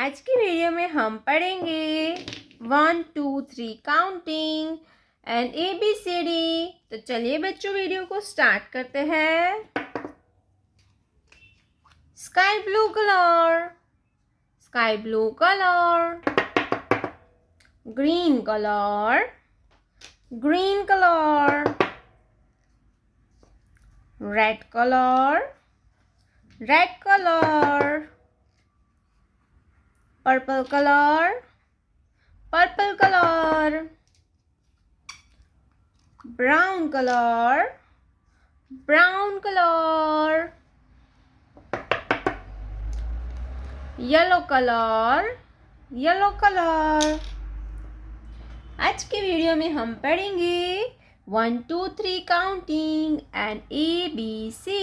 आज की वीडियो में हम पढ़ेंगे 1 2 3 काउंटिंग एंड ABCD। तो चलिए बच्चों वीडियो को स्टार्ट करते हैं। Sky blue colour, sky blue colour, green colour, green colour, red colour, red colour, purple colour, purple colour, brown colour, brown colour, yellow colour, yellow colour. आज की video में हम पढ़ेंगे 1 2 3 काउंटिंग एंड ABC।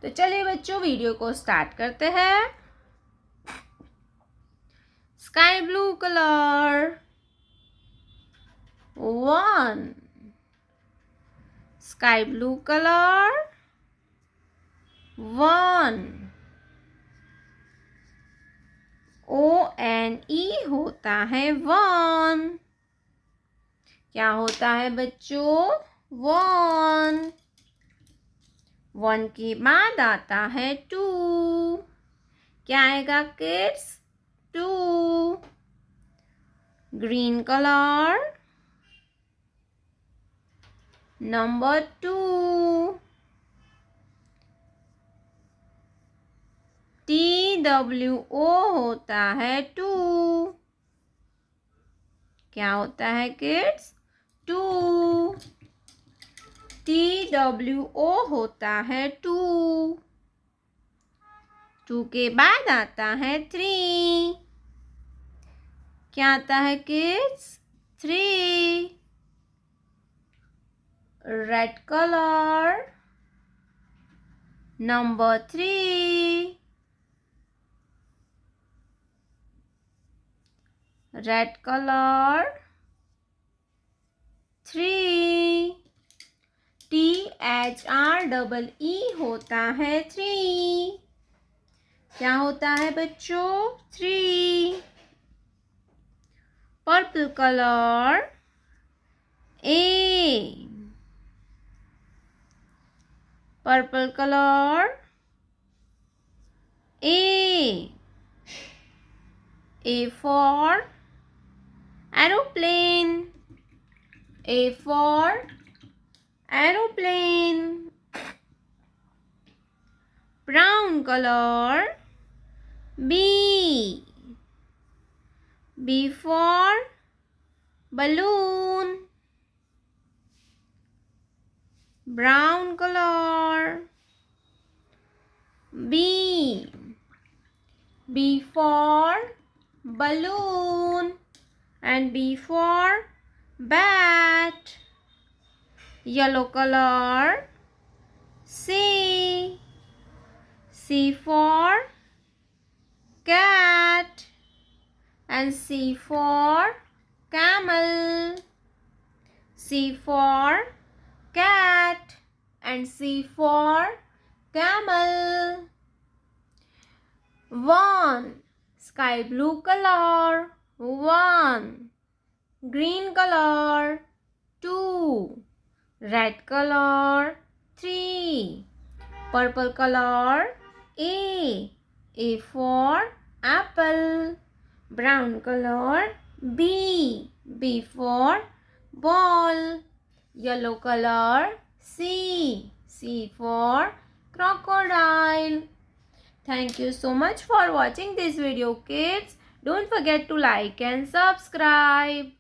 तो चलिए बच्चों वीडियो को start करते हैं। Sky blue colour 1, sky blue colour 1, ONE होता है 1। क्या होता है बच्चों? 1। 1 के बाद आता है 2। क्या आएगा kids? 2। Green colour number 2। TWO होता है 2। क्या होता है किड्स? 2। TWO होता है 2। 2 के बाद आता है 3। क्या आता है kids? 3। Red colour number 3। Red colour 3। THREE होता है 3। क्या होता है बच्चों? 3। Purple colour A। Purple colour A। A for aeroplane, A for aeroplane। brown color B। B for balloon, brown color B। B for balloon and B for bat, yellow color C। C for cat and C for camel, C for cat and C for camel। 1 sky blue color 1, green color 2, red color 3, purple color A for apple, brown color B for ball, yellow color C for crocodile। Thank you so much for watching this video kids. Don't forget to like and subscribe.